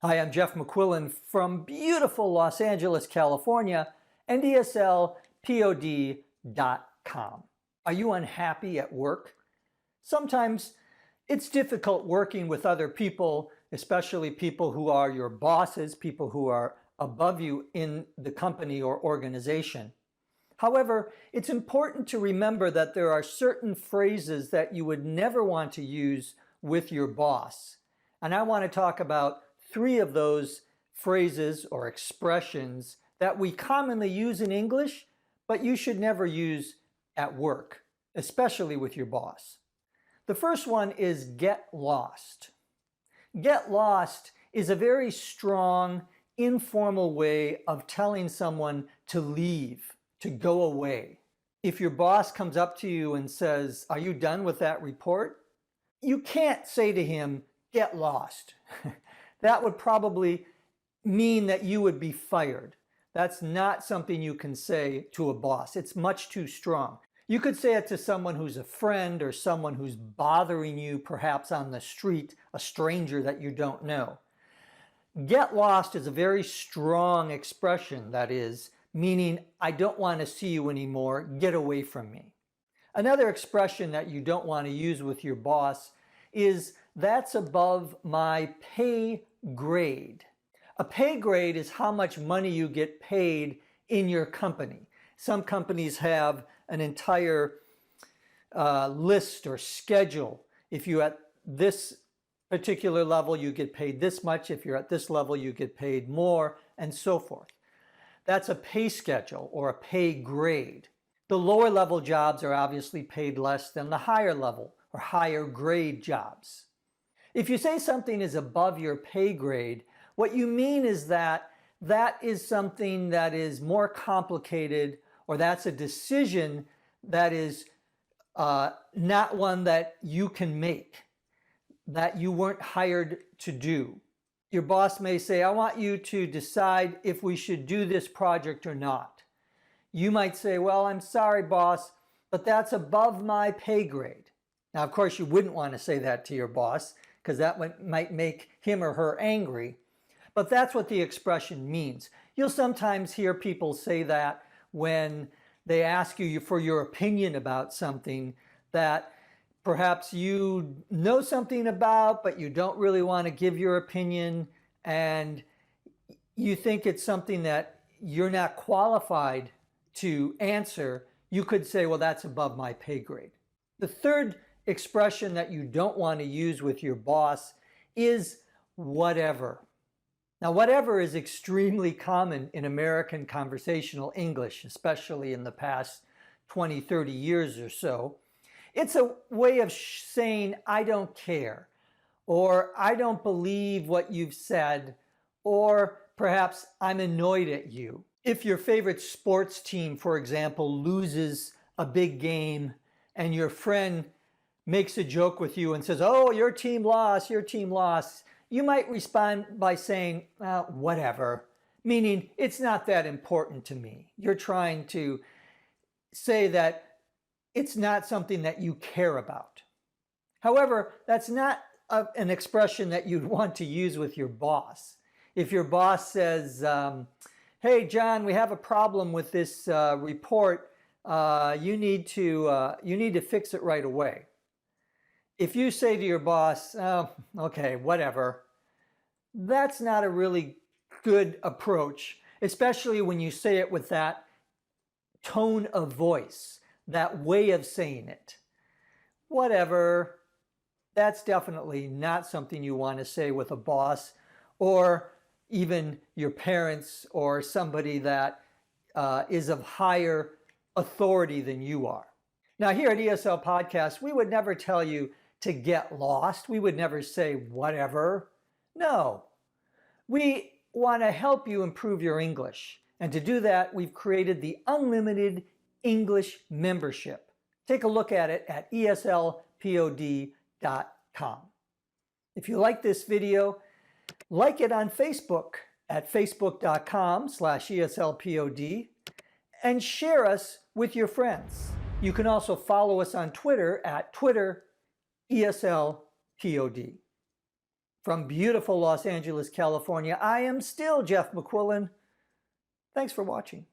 Hi, I'm Jeff McQuillan from beautiful Los Angeles, California, and ESLPOD.com. Are you unhappy at work? Sometimes it's difficult working with other people, especially people who are your bosses, people who are above you in the company or organization. However, it's important to remember that there are certain phrases that you would never want to use with your boss. And I want to talk about 3 of those phrases or expressions that we commonly use in English, but you should never use at work, especially with your boss. The first one is get lost. Get lost is a very strong, informal way of telling someone to leave, to go away. If your boss comes up to you and says, "Are you done with that report?" you can't say to him, "Get lost." That would probably mean that you would be fired. That's not something you can say to a boss. It's much too strong. You could say it to someone who's a friend or someone who's bothering you, perhaps on the street, a stranger that you don't know. Get lost is a very strong expression, that is, meaning I don't want to see you anymore, get away from me. Another expression that you don't want to use with your boss is that's above my pay grade. A pay grade is how much money you get paid in your company. Some companies have an entire list or schedule. If you're at this particular level, you get paid this much. If you're at this level, you get paid more, and so forth. That's a pay schedule or a pay grade. The lower level jobs are obviously paid less than the higher level or higher grade jobs. If you say something is above your pay grade, what you mean is that that is something that is more complicated, or that's a decision that is not one that you can make, that you weren't hired to do. Your boss may say, "I want you to decide if we should do this project or not." You might say, "Well, I'm sorry, boss, but that's above my pay grade." Now, of course, you wouldn't want to say that to your boss because that might make him or her angry. But that's what the expression means. You'll sometimes hear people say that when they ask you for your opinion about something that perhaps you know something about, but you don't really want to give your opinion, and you think it's something that you're not qualified to answer. You could say, "Well, that's above my pay grade." The third expression that you don't want to use with your boss is whatever. Now, whatever is extremely common in American conversational English, especially in the past 20, 30 years or so. It's a way of saying, "I don't care," or "I don't believe what you've said," or perhaps "I'm annoyed at you." If your favorite sports team, for example, loses a big game and your friend makes a joke with you and says, "Oh, your team lost, your team lost," you might respond by saying, "Whatever," meaning it's not that important to me. You're trying to say that it's not something that you care about. However, that's not an expression that you'd want to use with your boss. If your boss says, "Hey, John, we have a problem with this report. You need to fix it right away." If you say to your boss, "Oh, okay, whatever," that's not a really good approach, especially when you say it with that tone of voice, that way of saying it. Whatever, that's definitely not something you want to say with a boss or even your parents or somebody that is of higher authority than you are. Now, here at ESL Podcast, we would never tell you to get lost. We would never say whatever. No, we want to help you improve your English. And to do that, we've created the Unlimited English Membership. Take a look at it at ESLPOD.com. If you like this video, like it on Facebook at facebook.com/ESLPOD and share us with your friends. You can also follow us on Twitter at Twitter ESLPOD. From beautiful Los Angeles, California, I am still Jeff McQuillan. Thanks for watching.